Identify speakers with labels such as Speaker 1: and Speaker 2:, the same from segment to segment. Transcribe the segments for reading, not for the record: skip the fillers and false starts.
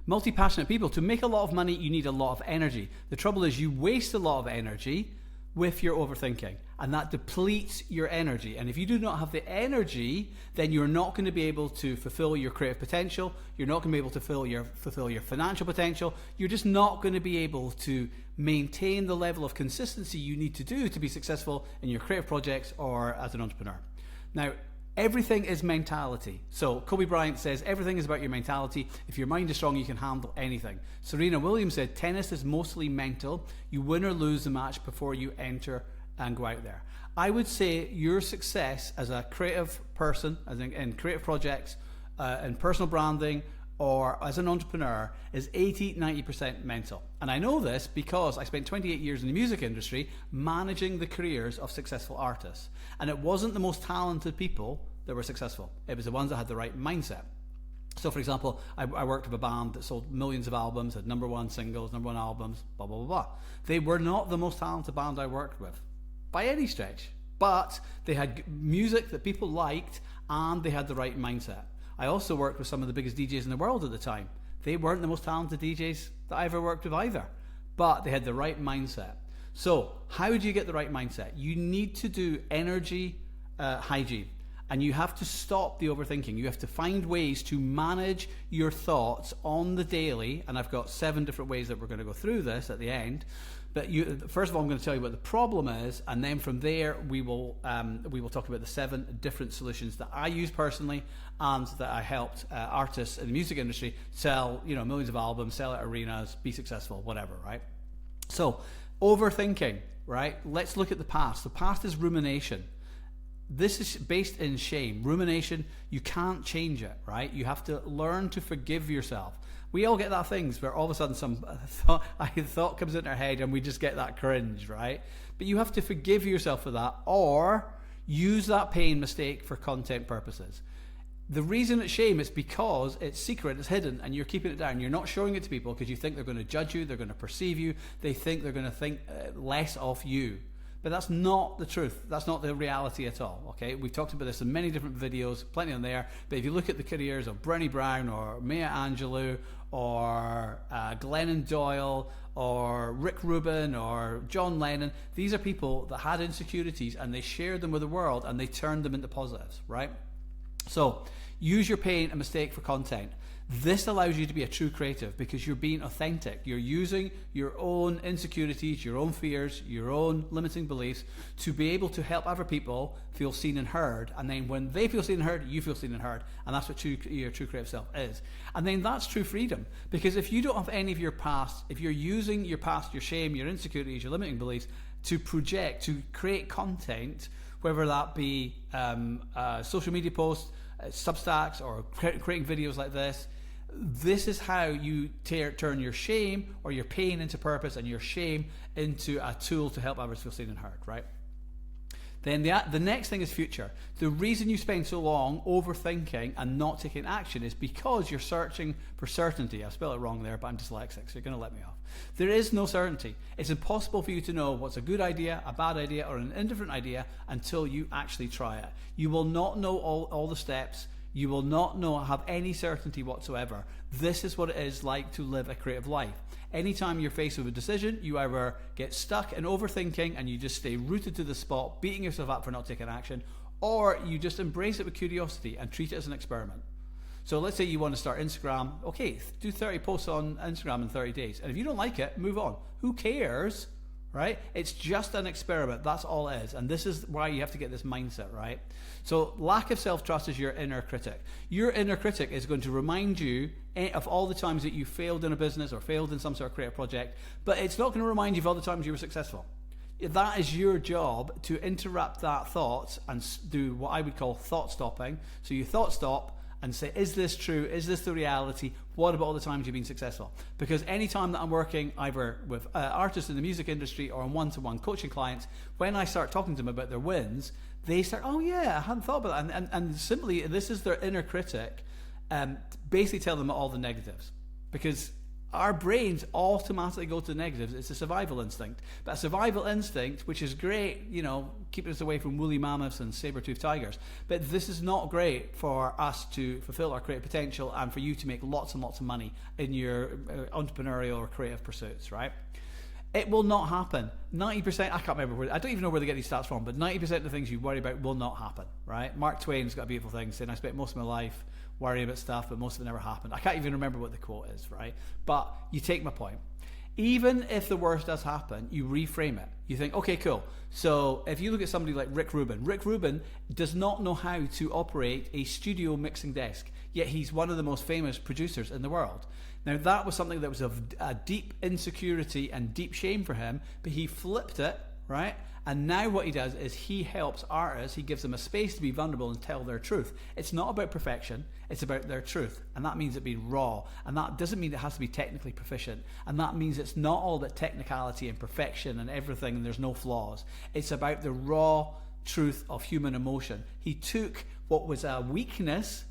Speaker 1: Multi-passionate people, to make a lot of money, you need a lot of energy. The trouble is you waste a lot of energy with your overthinking, and that depletes your energy. And if you do not have the energy, then you're not going to be able to fulfill your creative potential. You're not going to be able to fulfill your financial potential. You're just not going to be able to maintain the level of consistency you need to do to be successful in your creative projects or as an entrepreneur. Now, everything is mentality. So Kobe Bryant says everything is about your mentality. If your mind is strong, you can handle anything. Serena Williams said tennis is mostly mental. You win or lose the match before you enter and go out there. I would say your success as a creative person, as in creative projects, in personal branding, or as an entrepreneur is 80-90% mental. And I know this because I spent 28 years in the music industry managing the careers of successful artists. And it wasn't the most talented people that were successful. It was the ones that had the right mindset. So for example, I worked with a band that sold millions of albums, had number one singles, number one albums, blah, blah, blah, blah. They were not the most talented band I worked with by any stretch, but they had music that people liked and they had the right mindset. I also worked with some of the biggest DJs in the world at the time. They weren't the most talented DJs that I ever worked with either, but they had the right mindset. So how do you get the right mindset? You need to do energy hygiene, and you have to stop the overthinking. You have to find ways to manage your thoughts on the daily, and I've got 7 different ways that we're going to go through this at the end. But first of all, I'm going to tell you what the problem is, and then from there we will talk about the 7 different solutions that I use personally and that I helped artists in the music industry sell, millions of albums, sell at arenas, be successful, whatever, right? So, overthinking, right? Let's look at the past. The past is rumination. This is based in shame. Rumination, you can't change it, right? You have to learn to forgive yourself. We all get that things where all of a sudden some thought comes into our head and we just get that cringe, right? But you have to forgive yourself for that, or use that pain mistake for content purposes. The reason it's shame is because it's secret, it's hidden, and you're keeping it down. You're not showing it to people because you think they're going to judge you, they're going to perceive you, they think they're going to think less of you. But that's not the truth. That's not the reality at all, okay? We've talked about this in many different videos, plenty on there. But if you look at the careers of Brené Brown or Maya Angelou or Glennon Doyle or Rick Rubin or John Lennon, these are people that had insecurities and they shared them with the world and they turned them into positives, right? So use your pain and mistake for content. This allows you to be a true creative because you're being authentic. You're using your own insecurities, your own fears, your own limiting beliefs to be able to help other people feel seen and heard. And then when they feel seen and heard, you feel seen and heard. And that's what your true creative self is. And then that's true freedom. Because if you don't have any of your past, if you're using your past, your shame, your insecurities, your limiting beliefs to project, to create content, whether that be social media posts, Substacks, or creating videos like this, this is how you turn your shame or your pain into purpose and your shame into a tool to help others feel seen and heard, right? Then the next thing is future. The reason you spend so long overthinking and not taking action is because you're searching for certainty. I spelled it wrong there, but I'm dyslexic, so you're going to let me off. There is no certainty. It's impossible for you to know what's a good idea, a bad idea, or an indifferent idea until you actually try it. You will not know all the steps. You will not have any certainty whatsoever. This is what it is like to live a creative life. Anytime you're faced with a decision, you either get stuck in overthinking and you just stay rooted to the spot, beating yourself up for not taking action, or you just embrace it with curiosity and treat it as an experiment. So let's say you want to start Instagram. Okay, do 30 posts on Instagram in 30 days. And if you don't like it, move on. Who cares? Right? It's just an experiment. That's all it is. And this is why you have to get this mindset, right? So lack of self-trust is your inner critic. Your inner critic is going to remind you of all the times that you failed in a business or failed in some sort of creative project, but it's not going to remind you of all the times you were successful. That is your job, to interrupt that thought and do what I would call thought stopping. So you thought stop and say, is this true? Is this the reality? What about all the times you've been successful? Because any time that I'm working either with artists in the music industry or on one-to-one coaching clients, when I start talking to them about their wins, they start, oh yeah, I hadn't thought about that. And simply, this is their inner critic, basically tell them all the negatives. Because our brains automatically go to the negatives. It's a survival instinct. But a survival instinct, which is great, keeping us away from woolly mammoths and saber-toothed tigers. But this is not great for us to fulfill our creative potential and for you to make lots and lots of money in your entrepreneurial or creative pursuits, right? It will not happen. 90%, I can't remember I don't even know where they get these stats from, but 90% of the things you worry about will not happen, right? Mark Twain's got a beautiful thing saying, I spent most of my life worrying about stuff, but most of it never happened. I can't even remember what the quote is, right? But you take my point. Even if the worst does happen, you reframe it. You think, okay, cool. So if you look at somebody like Rick Rubin does not know how to operate a studio mixing desk, yet he's one of the most famous producers in the world. Now, that was something that was of a deep insecurity and deep shame for him, but he flipped it, right? And now what he does is he helps artists, he gives them a space to be vulnerable and tell their truth. It's not about perfection, it's about their truth. And that means it being raw. And that doesn't mean it has to be technically proficient. And that means it's not all about technicality and perfection and everything and there's no flaws. It's about the raw truth of human emotion. He took what was a weakness,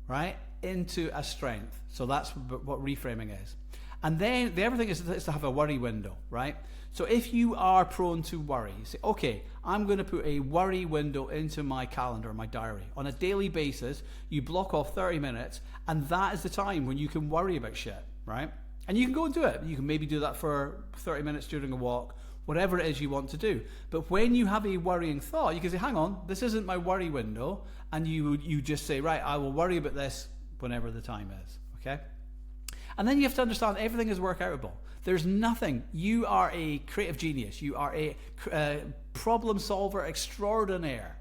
Speaker 1: right, into a strength. So that's what reframing is. And then the other thing is to have a worry window, right? So if you are prone to worry, you say, okay, I'm going to put a worry window into my calendar, my diary. On a daily basis, you block off 30 minutes, and that is the time when you can worry about shit, right? And you can go and do it. You can maybe do that for 30 minutes during a walk, whatever it is you want to do. But when you have a worrying thought, you can say, hang on, this isn't my worry window, and you just say, right, I will worry about this whenever the time is, okay? And then you have to understand everything is work-outable. There's nothing. You are a creative genius. You are a problem solver extraordinaire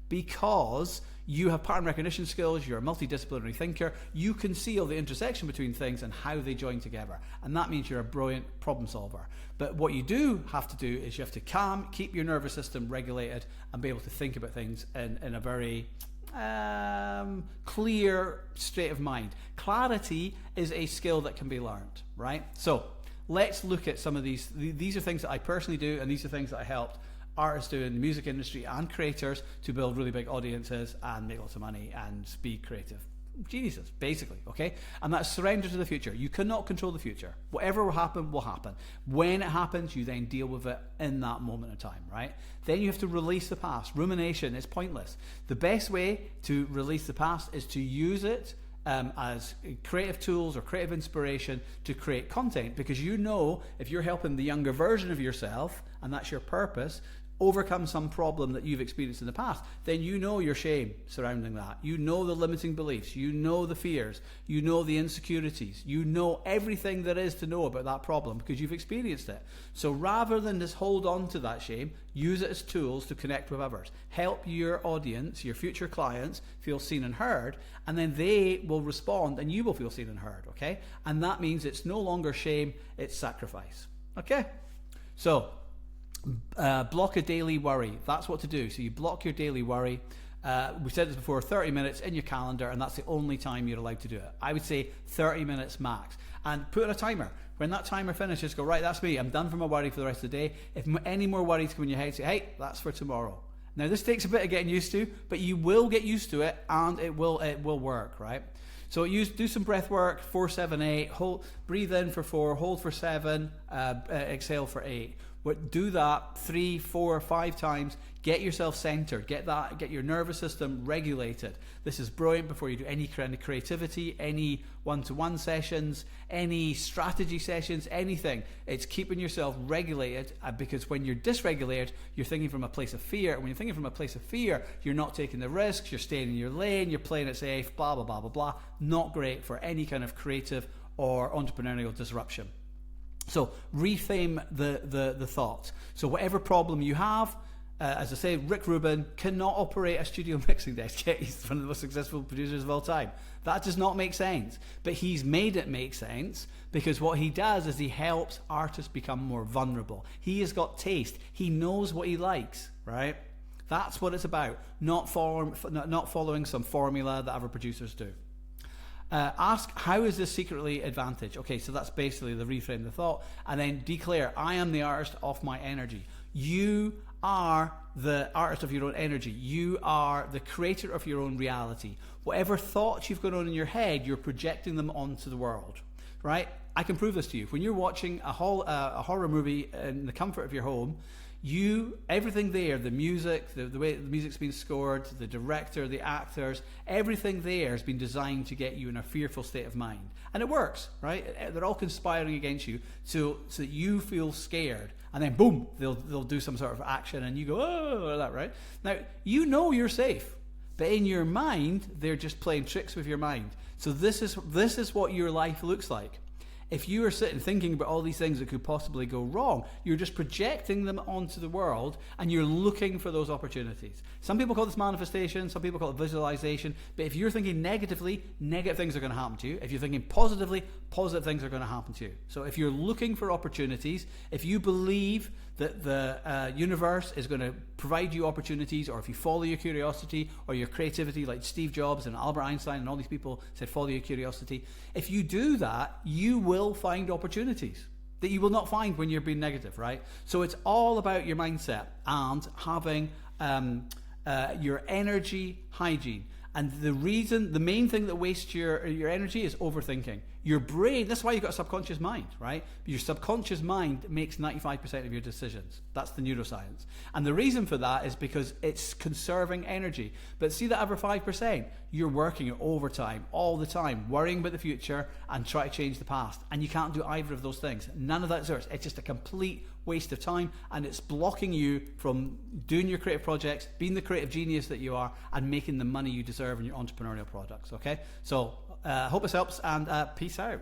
Speaker 1: because you have pattern recognition skills. You're a multidisciplinary thinker. You can see all the intersection between things and how they join together. And that means you're a brilliant problem solver. But what you do have to do is you have to keep your nervous system regulated and be able to think about things in a very clear state of mind. Clarity is a skill that can be learned, right? So let's look at some of these. These are things that I personally do, and these are things that I helped artists do in the music industry and creators to build really big audiences and make lots of money and be creative geniuses, basically, okay? And that's surrender to the future. You cannot control the future. Whatever will happen, will happen. When it happens, you then deal with it in that moment in time, right? Then you have to release the past. Rumination is pointless. The best way to release the past is to use it as creative tools or creative inspiration to create content, because you know if you're helping the younger version of yourself, and that's your purpose, overcome some problem that you've experienced in the past, then you know your shame surrounding that. You know the limiting beliefs. You know the fears. You know the insecurities. You know everything there is to know about that problem because you've experienced it. So rather than just hold on to that shame, use it as tools to connect with others. Help your audience, your future clients, feel seen and heard, and then they will respond and you will feel seen and heard, okay? And that means it's no longer shame, it's sacrifice, okay? So block a daily worry. That's what to do. So you block your daily worry. We said this before, 30 minutes in your calendar, and that's the only time you're allowed to do it. I would say 30 minutes max. And put in a timer. When that timer finishes, go, right, that's me. I'm done for my worry for the rest of the day. If any more worries come in your head, say, hey, that's for tomorrow. Now, this takes a bit of getting used to, but you will get used to it, and it will work, right? So do some breath work, 4, 7, 8. Breathe in for 4, hold for 7, exhale for 8. Do that 3, 4, 5 times. Get yourself centered. Get your nervous system regulated. This is brilliant before you do any kind of creativity, any one-to-one sessions, any strategy sessions, anything. It's keeping yourself regulated because when you're dysregulated, you're thinking from a place of fear. And when you're thinking from a place of fear, you're not taking the risks, you're staying in your lane, you're playing it safe, blah, blah, blah, blah, blah. Not great for any kind of creative or entrepreneurial disruption. So reframe the thought. So whatever problem you have, as I say, Rick Rubin cannot operate a studio mixing desk, yet he's one of the most successful producers of all time. That does not make sense. But he's made it make sense because what he does is he helps artists become more vulnerable. He has got taste. He knows what he likes, right? That's what it's about, not following some formula that other producers do. Ask, how is this secretly advantage? Okay, so that's basically the reframe the thought. And then declare, I am the artist of my energy. You are the artist of your own energy. You are the creator of your own reality. Whatever thoughts you've got on in your head, you're projecting them onto the world. right? I can prove this to you. When you're watching a horror movie in the comfort of your home, everything there, the music, the way the music's been scored, the director, the actors, everything there has been designed to get you in a fearful state of mind. And it works, right? They're all conspiring against you so that you feel scared. And then boom, they'll do some sort of action and you go, oh, like that, right? Now, you know you're safe. But in your mind, they're just playing tricks with your mind. So this is what your life looks like. If you are sitting thinking about all these things that could possibly go wrong, you're just projecting them onto the world and you're looking for those opportunities. Some people call this manifestation, some people call it visualization, but if you're thinking negatively, negative things are going to happen to you. If you're thinking positively, positive things are going to happen to you. So if you're looking for opportunities, if you believe that the universe is going to provide you opportunities, or if you follow your curiosity or your creativity, like Steve Jobs and Albert Einstein and all these people said follow your curiosity, if you do that, you will find opportunities that you will not find when you're being negative, right? So it's all about your mindset and having your energy hygiene. And the main thing that wastes your energy is overthinking. Your brain, that's why you've got a subconscious mind, right? Your subconscious mind makes 95% of your decisions. That's the neuroscience. And the reason for that is because it's conserving energy. But see that other 5%, you're working overtime all the time, worrying about the future and trying to change the past. And you can't do either of those things. None of that's yours. It's just a complete waste of time, and it's blocking you from doing your creative projects, being the creative genius that you are, and making the money you deserve in your entrepreneurial products, okay? So hope this helps, and peace out.